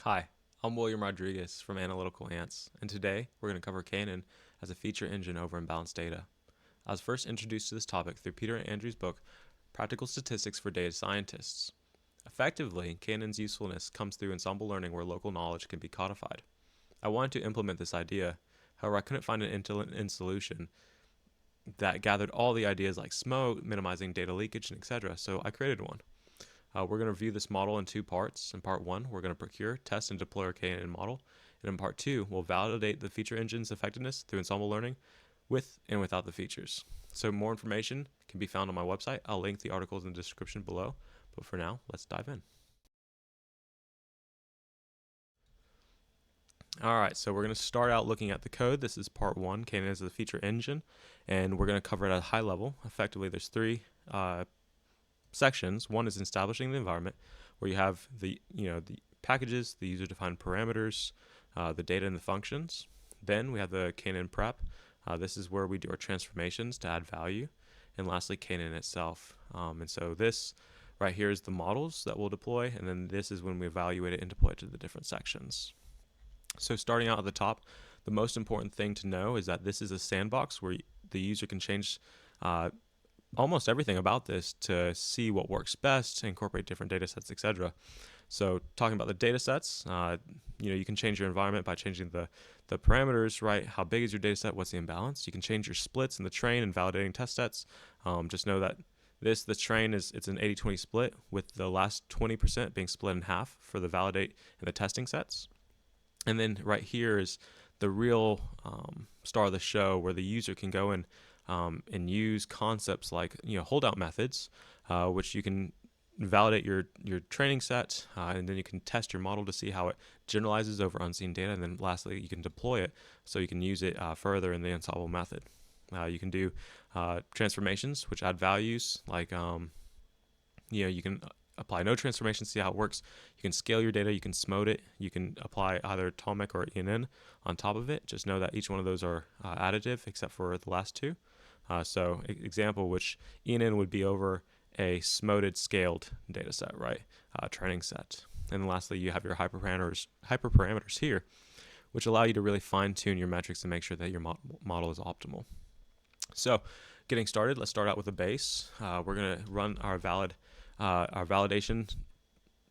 Hi, I'm William Rodriguez from Analytical Ants, and today we're going to cover KNN as a feature engine over Imbalanced Data. I was first introduced to this topic through Peter and Andrew's book, Practical Statistics for Data Scientists. Effectively, KNN's usefulness comes through Ensemble Learning where local knowledge can be codified. I wanted to implement this idea, however I couldn't find an end-to-end solution that gathered all the ideas like SMOTE, minimizing data leakage, and etc., so I created one. We're going to review this model in two parts. In part one, we're going to procure, test, and deploy our KNN model. And in part two, we'll validate the feature engine's effectiveness through Ensemble Learning with and without the features. So more information can be found on my website. I'll link the articles in the description below. But for now, let's dive in. All right, so we're going to start out looking at the code. This is part one, KNN as a feature engine, and we're going to cover it at a high level. Effectively, there's three sections. One is establishing the environment, where you have the packages, the user-defined parameters, the data and the functions. Then we have the KNN prep. This is where we do our transformations to add value. And lastly, KNN itself. And so this right here is the models that we'll deploy, and then this is when we evaluate it and deploy it to the different sections. So starting out at the top, the most important thing to know is that this is a sandbox where the user can change almost everything about this to see what works best, incorporate different data sets, etc. So talking about the data sets, you can change your environment by changing the parameters, right? How big is your data set? What's the imbalance? You can change your splits in the train and validating test sets. Just know that the train it's an 80-20 split, with the last 20% being split in half for the validate and the testing sets. And then right here is the real star of the show, where the user can go in and use concepts like holdout methods, which you can validate your training set, and then you can test your model to see how it generalizes over unseen data, and then lastly you can deploy it so you can use it further in the Ensemble method. You can do transformations, which add values like you can apply no transformation, see how it works. You can scale your data, you can SMOTE it, you can apply either TOMEK or ENN on top of it. Just know that each one of those are additive except for the last two. So example, which ENN would be over a SMOTED scaled data set, right? Training set. And then lastly, you have your hyperparameters here, which allow you to really fine tune your metrics and make sure that your model is optimal. So getting started, let's start out with a base. We're going to run our validation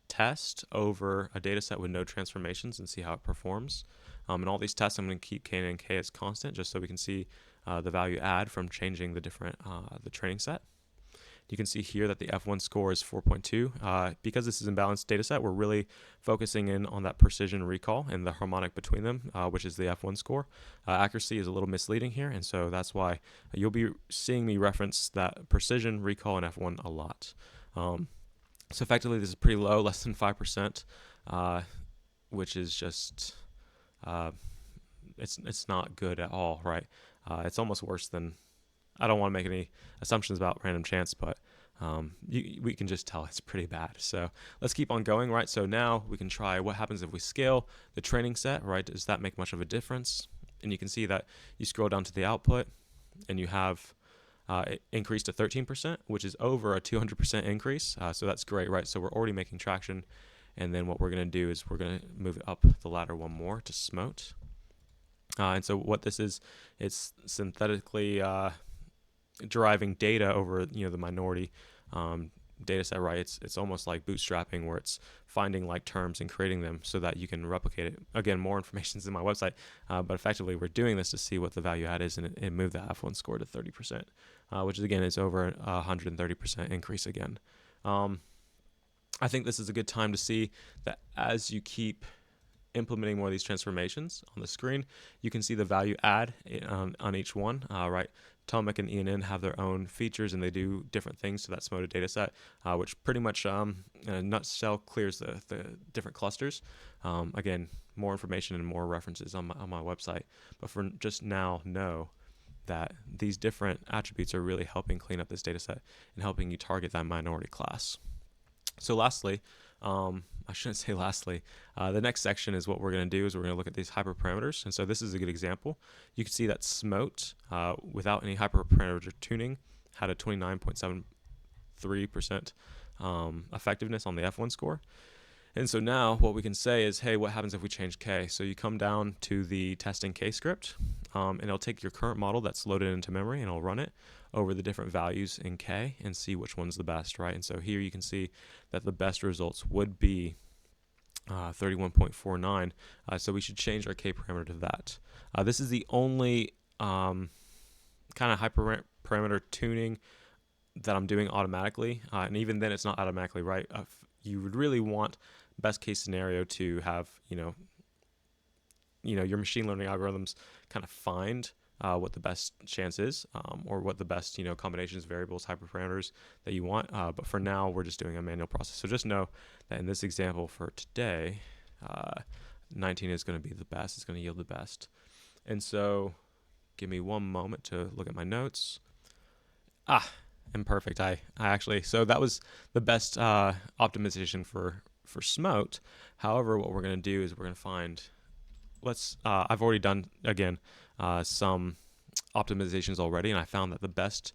test over a data set with no transformations and see how it performs. In all these tests, I'm going to keep KNN K as constant just so we can see the value add from changing the different the training set. You can see here that the F1 score is 4.2. Because this is an imbalanced data set, we're really focusing in on that precision recall and the harmonic between them, which is the F1 score. Accuracy is a little misleading here, and so that's why you'll be seeing me reference that precision recall and F1 a lot. So effectively, this is pretty low, less than 5%, which is just it's not good at all, right? It's almost worse than. I don't want to make any assumptions about random chance, but we can just tell it's pretty bad. So let's keep on going, right? So now we can try what happens if we scale the training set, right? Does that make much of a difference? And you can see that you scroll down to the output, and you have it increased to 13%, which is over a 200% increase. So that's great, right? So we're already making traction. And then what we're going to do is we're going to move up the ladder one more to SMOTE. And so what this is, it's synthetically deriving data over the minority data set, right? It's almost like bootstrapping, where it's finding like terms and creating them so that you can replicate it. Again, more information is in my website, but effectively we're doing this to see what the value add is, and it moved the F1 score to 30%, which is again is over 130% increase again. I think this is a good time to see that as you keep implementing more of these transformations on the screen, you can see the value add on each one, right? TOMEK and ENN have their own features, and they do different things to that SMOTE data set, which pretty much in a nutshell clears the different clusters. Again, more information and more references on my website. But for just now, know that these different attributes are really helping clean up this data set and helping you target that minority class. So lastly, I shouldn't say lastly, the next section is what we're going to do is we're going to look at these hyperparameters. And so this is a good example. You can see that SMOTE, without any hyperparameter tuning, had a 29.73% effectiveness on the F1 score. And so now what we can say is, hey, what happens if we change K? So you come down to the testing K script, and it'll take your current model that's loaded into memory, and it'll run it over the different values in K and see which one's the best, right? And so here you can see that the best results would be 31.49. So we should change our K parameter to that. This is the only kind of hyperparameter tuning that I'm doing automatically, and even then it's not automatically right. You would really want best case scenario to have your machine learning algorithms kind of find what the best chance is, or what the best combinations, variables, hyperparameters that you want. But for now, we're just doing a manual process. So just know that in this example for today, 19 is going to be the best. It's going to yield the best. And so give me one moment to look at my notes. Imperfect. I actually, so that was the best optimization for SMOTE. However, what we're going to do is we're going to find, I've already done, again, some optimizations already, and I found that the best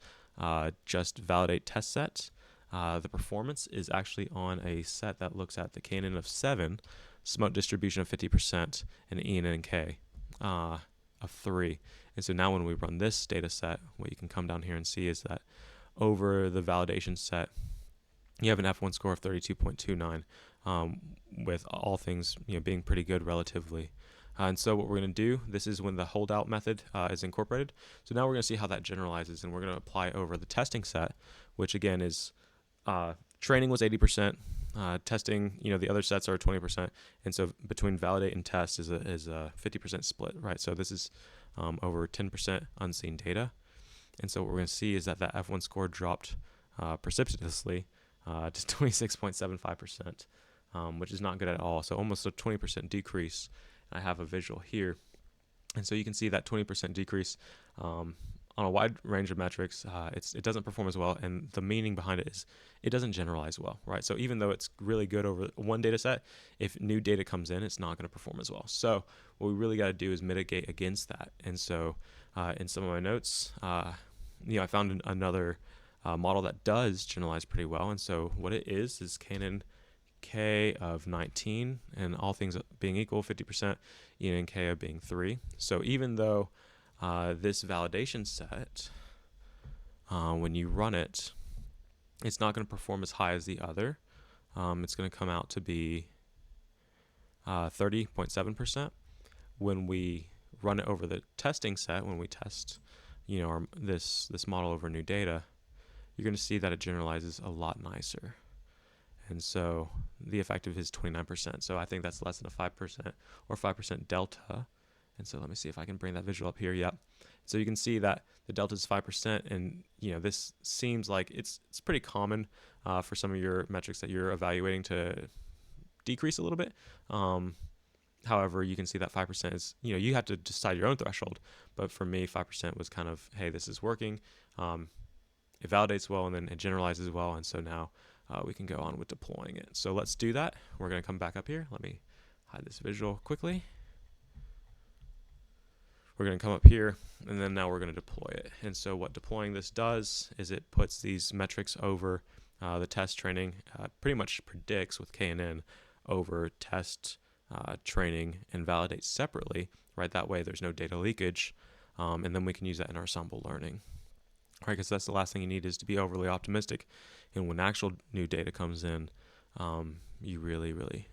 just validate test set, the performance is actually on a set that looks at the KNN of 7, SMOTE distribution of 50%, and ENN of 3. And so now when we run this data set, what you can come down here and see is that over the validation set, you have an F1 score of 32.29, with all things being pretty good relatively. And so what we're going to do, this is when the holdout method is incorporated. So now we're going to see how that generalizes, and we're going to apply over the testing set, which again is training was 80%, testing, the other sets are 20%, and so between validate and test is a 50% split, right? So this is over 10% unseen data. And so what we're going to see is that F1 score dropped precipitously to 26.75%, which is not good at all. So almost a 20% decrease. I have a visual here. And so you can see that 20% decrease on a wide range of metrics. It doesn't perform as well. And the meaning behind it is it doesn't generalize well, right? So even though it's really good over one data set, if new data comes in, it's not going to perform as well. So what we really got to do is mitigate against that. And so in some of my notes, I found another model that does generalize pretty well. And so what it is KNN K of 19, and all things being equal, 50%, ENN K of being 3. So even though this validation set, when you run it, it's not going to perform as high as the other. It's going to come out to be 30.7%. When we run it over the testing set, when we test this model over new data, you're going to see that it generalizes a lot nicer. And so the effective is 29%. So I think that's less than a 5% or 5% delta. And so let me see if I can bring that visual up here. Yep. So you can see that the delta is 5%. And, this seems like it's pretty common for some of your metrics that you're evaluating to decrease a little bit. However, you can see that 5% is, you have to decide your own threshold. But for me, 5% was kind of, hey, this is working. It validates well, and then it generalizes well. And so now we can go on with deploying it. So let's do that. We're going to come back up here. Let me hide this visual quickly. We're going to come up here, and then now we're going to deploy it. And so what deploying this does is it puts these metrics over the test training, pretty much predicts with KNN over test training and validates separately, right? That way there's no data leakage, and then we can use that in our Ensemble Learning. Right, because that's the last thing you need is to be overly optimistic. And when actual new data comes in, you really, really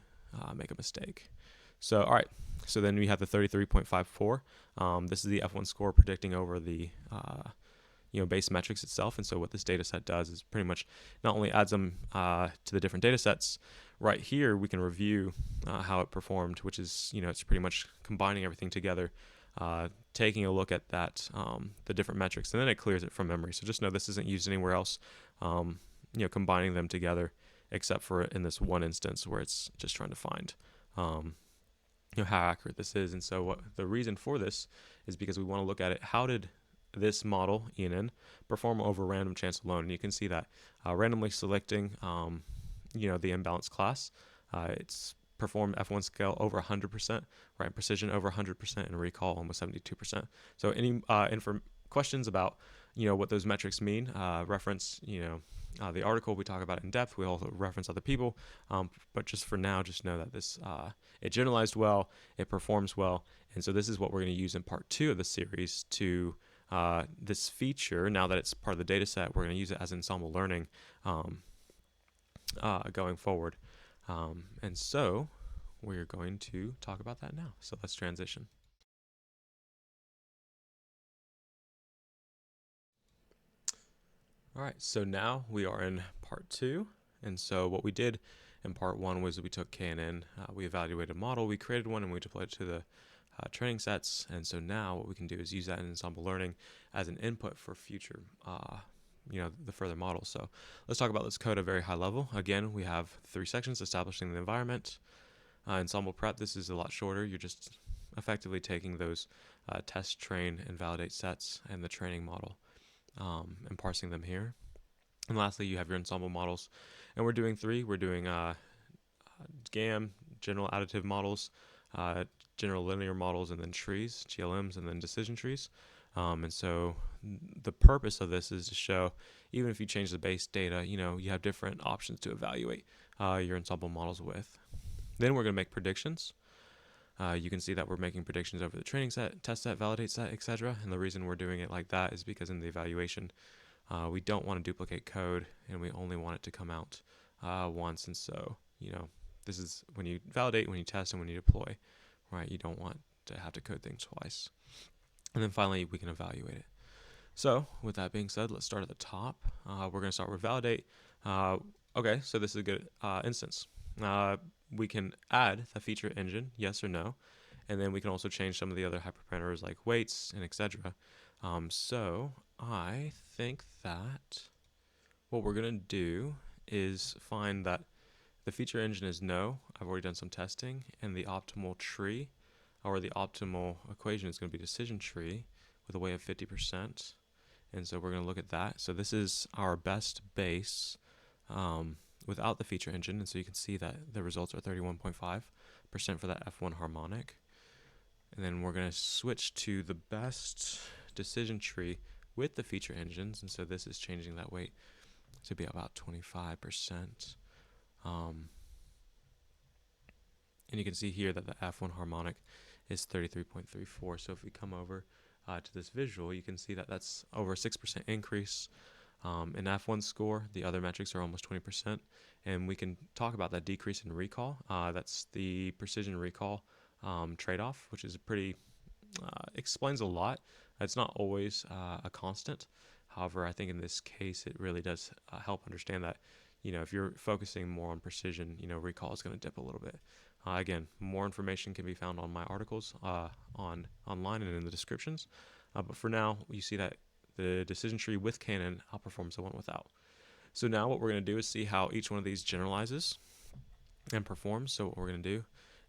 make a mistake. So, all right. So then we have the 33.54. This is the F1 score predicting over the base metrics itself. And so what this data set does is pretty much not only adds them to the different data sets. Right here, we can review how it performed, which is, it's pretty much combining everything together. Taking a look at that, the different metrics, and then it clears it from memory. So just know this isn't used anywhere else, combining them together, except for in this one instance where it's just trying to find, how accurate this is. And so what the reason for this is because we want to look at it. How did this model, ENN, perform over random chance alone? And you can see that randomly selecting, the imbalanced class, it's perform F1 scale over 100%, right? Precision over 100%, and recall almost 72%. So any questions about, what those metrics mean. Reference, the article we talk about in depth. We also reference other people, but just for now, just know that this it generalized well, it performs well, and so this is what we're going to use in part 2 of the series to this feature. Now that it's part of the data set, we're going to use it as Ensemble Learning going forward, and so we're going to talk about that now. So let's transition. All right, so now we are in part 2, and so what we did in part 1 was we took KNN, we evaluated a model, we created one, and we deployed it to the training sets, and so now what we can do is use that in Ensemble Learning as an input for future, the further models. So let's talk about this code at a very high level. Again, we have 3 sections: establishing the environment, Ensemble Prep. This is a lot shorter. You're just effectively taking those test, train, and validate sets and the training model and parsing them here. And lastly, you have your ensemble models, and we're doing 3. We're doing GAM, general additive models, general linear models, and then trees, GLMs, and then decision trees. And so the purpose of this is to show, even if you change the base data, you have different options to evaluate your ensemble models with. Then we're going to make predictions. You can see that we're making predictions over the training set, test set, validate set, etc. And the reason we're doing it like that is because in the evaluation, we don't want to duplicate code, and we only want it to come out once. And so, this is when you validate, when you test, and when you deploy, right? You don't want to have to code things twice. And then finally, we can evaluate it. So with that being said, let's start at the top. We're going to start with validate. Okay, so this is a good instance. We can add the feature engine, yes or no, and then we can also change some of the other hyperparameters like weights and etc. So I think that what we're going to do is find that the feature engine is no. I've already done some testing, and the optimal tree or the optimal equation is going to be decision tree with a weight of 50%. And so we're going to look at that. So this is our best base without the feature engine. And so you can see that the results are 31.5% for that F1 harmonic. And then we're going to switch to the best decision tree with the feature engines. And so this is changing that weight to be about 25%. And you can see here that the F1 harmonic is 33.34. So if we come over to this visual, you can see that that's over a 6% increase in F1 score. The other metrics are almost 20%. And we can talk about that decrease in recall. That's the precision recall trade-off, which is explains a lot. It's not always a constant. However, I think in this case, it really does help understand that, if you're focusing more on precision, recall is going to dip a little bit. Again, more information can be found on my articles online and in the descriptions. But for now, you see that the decision tree with KNN outperforms the one without. So now what we're going to do is see how each one of these generalizes and performs. So what we're going to do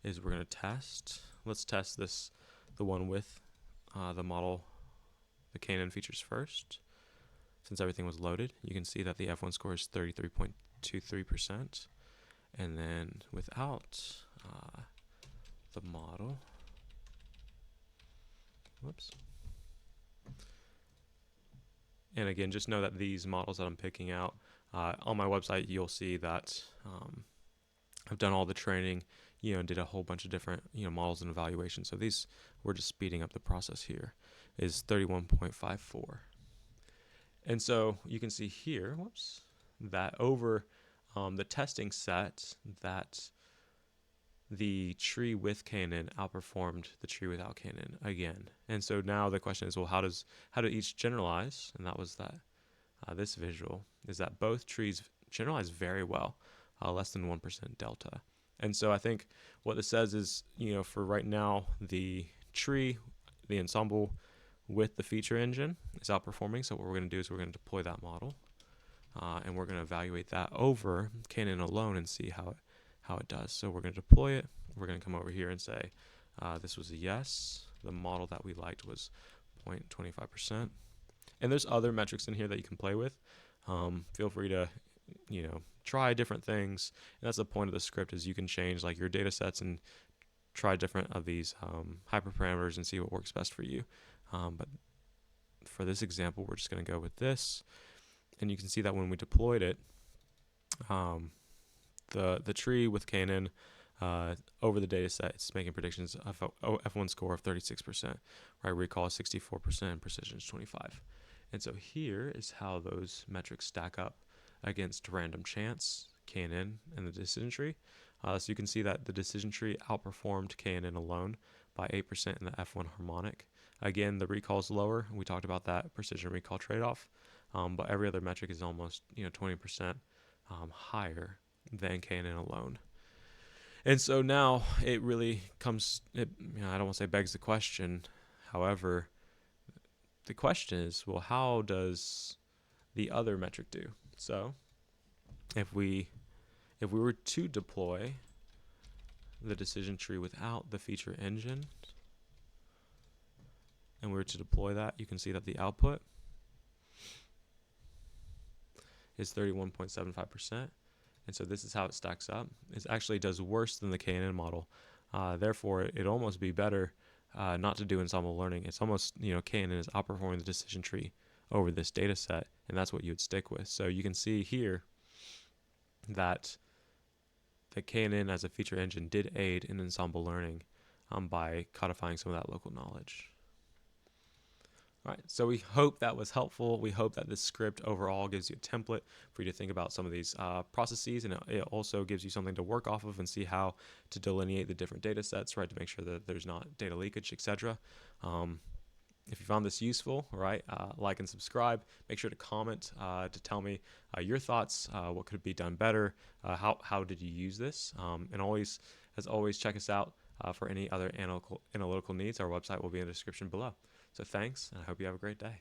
is we're going to test. Let's test the one with the model, the KNN features first. Since everything was loaded, you can see that the F1 score is 33.23%. And then without the model, whoops. And again, just know that these models that I'm picking out, on my website, you'll see that I've done all the training, and did a whole bunch of different, models and evaluations. So these, we're just speeding up the process here, is 31.54. And so you can see here, whoops, that over the testing set, that the tree with KNN outperformed the tree without KNN again. And so now the question is, well, how do each generalize? And that was that this visual is that both trees generalize very well, less than 1% delta. And so I think what this says is, for right now, the tree, the ensemble with the feature engine is outperforming. So what we're going to do is we're going to deploy that model, and we're going to evaluate that over KNN alone and see how it does. So we're going to deploy it. We're going to come over here and say this was a yes. The model that we liked was 0.25%. And there's other metrics in here that you can play with. Feel free to, try different things. And that's the point of the script, is you can change like your data sets and try different of these hyperparameters and see what works best for you. But for this example, we're just going to go with this. And you can see that when we deployed it, the tree with KNN over the data set, it's making predictions of F1 score of 36%, right? Recall 64%, and precision is 25. And so here is how those metrics stack up against random chance, KNN, and the decision tree. So you can see that the decision tree outperformed KNN alone by 8% in the F1 harmonic. Again, the recall is lower. We talked about that precision recall trade-off, but every other metric is almost 20% higher than KNN alone. And so now it really comes, I don't want to say begs the question, however, the question is, well, how does the other metric do? So if we were to deploy the decision tree without the feature engine, and we were to deploy that, you can see that the output is 31.75%. And so this is how it stacks up. It actually does worse than the KNN model. Therefore, it'd almost be better not to do Ensemble Learning. It's almost, KNN is outperforming the decision tree over this data set, and that's what you would stick with. So you can see here that the KNN as a feature engine did aid in Ensemble Learning by codifying some of that local knowledge. All right, so we hope that was helpful. We hope that this script overall gives you a template for you to think about some of these processes, and it also gives you something to work off of and see how to delineate the different data sets, right, to make sure that there's not data leakage, etc. If you found this useful, right, like and subscribe. Make sure to comment to tell me your thoughts, what could be done better, how did you use this, and always, as always, check us out for any other analytical needs. Our website will be in the description below. So thanks, and I hope you have a great day.